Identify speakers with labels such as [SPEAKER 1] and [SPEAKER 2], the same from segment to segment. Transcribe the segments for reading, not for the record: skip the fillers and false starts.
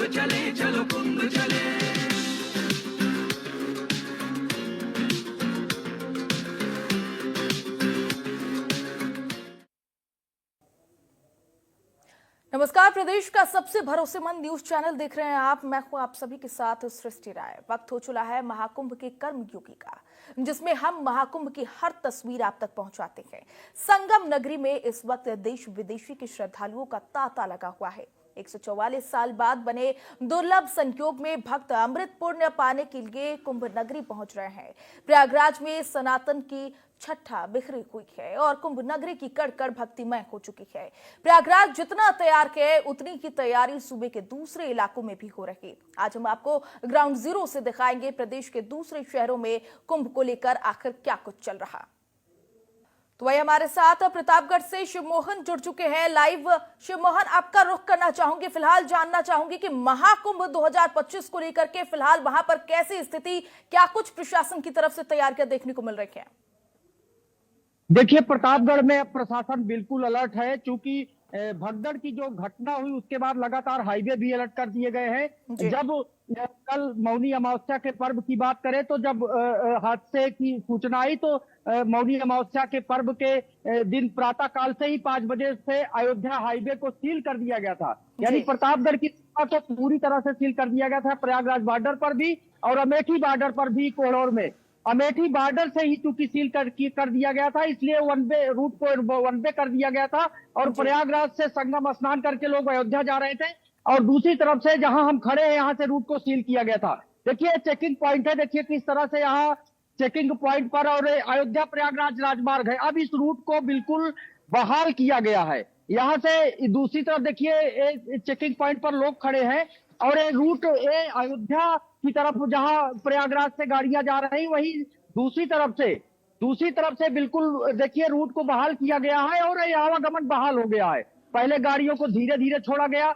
[SPEAKER 1] कुंभ चले, चलो कुंभ चले।
[SPEAKER 2] नमस्कार, प्रदेश का सबसे भरोसेमंद न्यूज चैनल देख रहे हैं आप। मैं हूं आप सभी के साथ सृष्टि राय। वक्त हो चला है महाकुंभ के कर्मयोगी का, जिसमें हम महाकुंभ की हर तस्वीर आप तक पहुंचाते हैं। संगम नगरी में इस वक्त देश विदेशी के श्रद्धालुओं का तांता लगा हुआ है। 144 साल बाद बने दुर्लभ संयोग में भक्त अमृत पुण्य पाने के लिए कुंभ नगरी पहुंच रहे हैं। प्रयागराज में सनातन की छठा बिखरी हुई है और कुंभ नगरी की कड़ भक्तिमय हो चुकी है। प्रयागराज जितना तैयार है, उतनी ही तैयारी सूबे के दूसरे इलाकों में भी हो रही। आज हम आपको ग्राउंड जीरो से दिखाएंगे प्रदेश के दूसरे शहरों में कुंभ को लेकर आखिर क्या कुछ चल रहा। तो वही हमारे साथ प्रतापगढ़ से शिवमोहन जुड़ चुके हैं लाइव। शिवमोहन, आपका रुख करना चाहूंगी, फिलहाल जानना चाहूंगी कि महाकुंभ 2025 को लेकर के फिलहाल वहां पर कैसी स्थिति, क्या कुछ प्रशासन की तरफ से तैयारियां देखने को मिल रही हैं?
[SPEAKER 3] देखिए, प्रतापगढ़ में प्रशासन बिल्कुल अलर्ट है, क्योंकि भगदड़ की जो घटना हुई उसके बाद लगातार हाईवे भी अलर्ट कर दिए गए हैं। जब कल मौनी अमावस्या के पर्व की बात करें तो जब हादसे की सूचना आई तो मौनी अमावस्या के पर्व के दिन प्रातः काल से ही 5 बजे से अयोध्या हाईवे को सील कर दिया गया था। यानी प्रतापगढ़ की सीमा को पूरी तरह से सील कर दिया गया था। प्रयागराज बॉर्डर पर भी और अमेठी बॉर्डर पर भी, कोहड़ौर में अमेठी बॉर्डर से ही चूंकि सील कर दिया गया था, इसलिए वन वे रूट को वन वे कर दिया गया था और प्रयागराज से संगम स्नान करके लोग अयोध्या जा रहे थे और दूसरी तरफ से जहां हम खड़े हैं यहां से रूट को सील किया गया था। देखिए, चेकिंग पॉइंट है, देखिए किस तरह से यहाँ चेकिंग पॉइंट पर और अयोध्या प्रयागराज राजमार्ग है। अब इस रूट को बिल्कुल बहाल किया गया है। यहाँ से दूसरी तरफ देखिए चेकिंग पॉइंट पर लोग खड़े हैं और ये रूट अयोध्या की तरफ जहां प्रयागराज से गाड़ियां जा रही, वही दूसरी तरफ से बिल्कुल देखिए रूट को बहाल किया गया है और आवागमन बहाल हो गया है। पहले गाड़ियों को धीरे धीरे छोड़ा गया,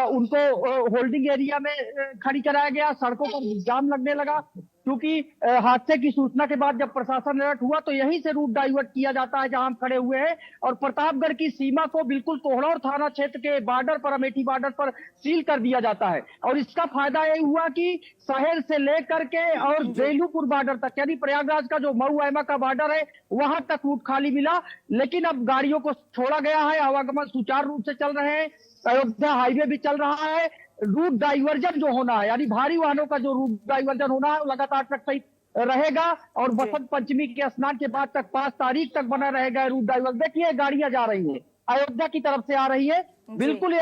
[SPEAKER 3] उनको होल्डिंग एरिया में खड़ी कराया गया, सड़कों को जाम लगने लगा, क्योंकि हादसे की सूचना के बाद जब प्रशासन अलर्ट हुआ तो यहीं से रूट डाइवर्ट किया जाता है जहां हम खड़े हुए हैं और प्रतापगढ़ की सीमा को बिल्कुल कोहड़ौर थाना क्षेत्र के बॉर्डर पर, अमेठी बॉर्डर पर सील कर दिया जाता है। और इसका फायदा ये हुआ कि शहर से लेकर के और बेलूपुर बॉर्डर तक, यानी प्रयागराज का जो मऊ ऐमा का बॉर्डर है वहां तक रूट खाली मिला। लेकिन अब गाड़ियों को छोड़ा गया है, आवागमन सुचारू रूप से चल रहे हैं, अयोध्या हाईवे भी चल रहा है। रूट डाइवर्जन जो होना है, यानी भारी वाहनों का जो रूट डाइवर्जन होना है वो लगातार ट्रक सहित रहेगा और बसंत पंचमी के स्नान के बाद तक 5 तारीख तक बना रहेगा रूट डाइवर्जन। देखिए गाड़ियां जा रही है, अयोध्या की तरफ से आ रही है। बिल्कुल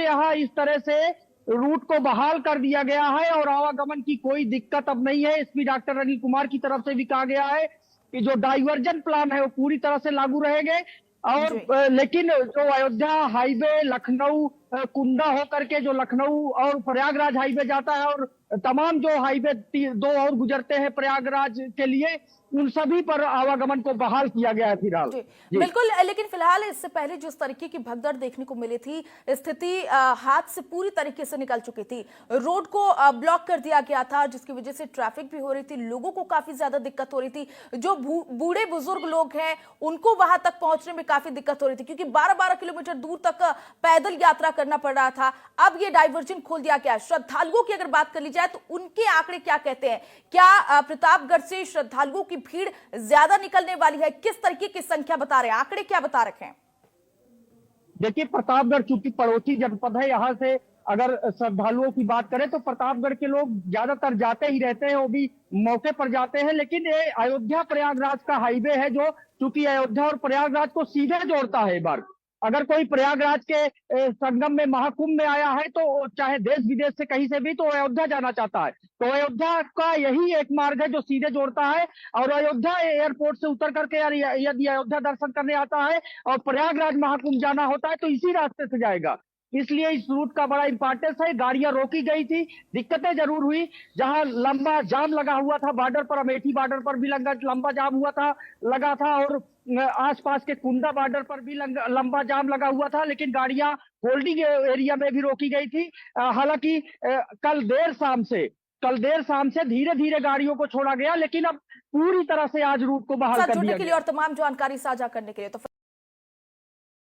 [SPEAKER 3] यहाँ इस तरह से रूट को बहाल कर दिया गया है और आवागमन की कोई दिक्कत अब नहीं है। एसपी डॉक्टर अनिल कुमार की तरफ से भी कहा गया है कि जो डाइवर्जन प्लान है वो पूरी तरह से लागू रहेंगे और लेकिन जो अयोध्या हाईवे लखनऊ कुंदा होकर के जो लखनऊ और प्रयागराज हाईवे जाता है और तमाम जो हाईवे 2 और गुजरते हैं प्रयागराज के लिए, उन सभी पर आवागमन को बहाल किया गया है फिलहाल।
[SPEAKER 2] बिल्कुल, लेकिन फिलहाल इससे पहले जिस तरीके की भगदड़ देखने को मिली थी, स्थिति हाथ से पूरी तरीके से निकल चुकी थी। रोड को ब्लॉक कर दिया गया था, जिसकी वजह से ट्रैफिक भी हो रही थी, लोगों को काफी ज्यादा दिक्कत हो रही थी। जो बूढ़े बुजुर्ग लोग हैं उनको वहां तक पहुंचने में काफी दिक्कत हो रही थी, क्योंकि 12-12 किलोमीटर दूर तक पैदल यात्रा करना पड़ रहा था। अब ये डाइवर्जन खोल दिया गया। श्रद्धालुओं की अगर बात कर ली जाए तो उनके आंकड़े क्या कहते हैं? क्या प्रतापगढ़ से श्रद्धालुओं की भीड़ ज्यादा निकलने वाली है? किस तरीके की संख्या बता रहे हैं, आंकड़े क्या बता रखे हैं?
[SPEAKER 3] देखिए, प्रतापगढ़ चूंकि पड़ोसी जनपद है, यहाँ से अगर श्रद्धालुओं की बात करें तो प्रतापगढ़ के लोग ज्यादातर जाते ही रहते हैं, वो भी मौके पर जाते हैं। लेकिन ये अयोध्या प्रयागराज का हाईवे है जो चूंकि अयोध्या और प्रयागराज को सीधे जोड़ता है। बार अगर कोई प्रयागराज के संगम में महाकुंभ में आया है तो चाहे देश विदेश से कहीं से भी, तो अयोध्या जाना चाहता है, तो अयोध्या का यही एक मार्ग है जो सीधे जोड़ता है। और अयोध्या एयरपोर्ट से उतर करके यदि अयोध्या दर्शन करने आता है और प्रयागराज महाकुंभ जाना होता है तो इसी रास्ते से जाएगा। इसलिए इस रूट का बड़ा इंपॉर्टेंस है। गाड़ियां रोकी गई थी, दिक्कतें जरूर हुई, जहां लंबा जाम लगा हुआ था बॉर्डर पर, अमेठी बॉर्डर पर भी लंबा जाम लगा था और आसपास के कुंदा बॉर्डर पर भी लंबा जाम लगा हुआ था, लेकिन गाड़ियां होल्डिंग एरिया में भी रोकी गई थी। हालांकि कल देर शाम से धीरे धीरे गाड़ियों को छोड़ा गया, लेकिन अब पूरी तरह से आज रूट को बहाल कर दिया गया।
[SPEAKER 2] जुड़ने के लिए और तमाम जानकारी साझा करने के लिए तो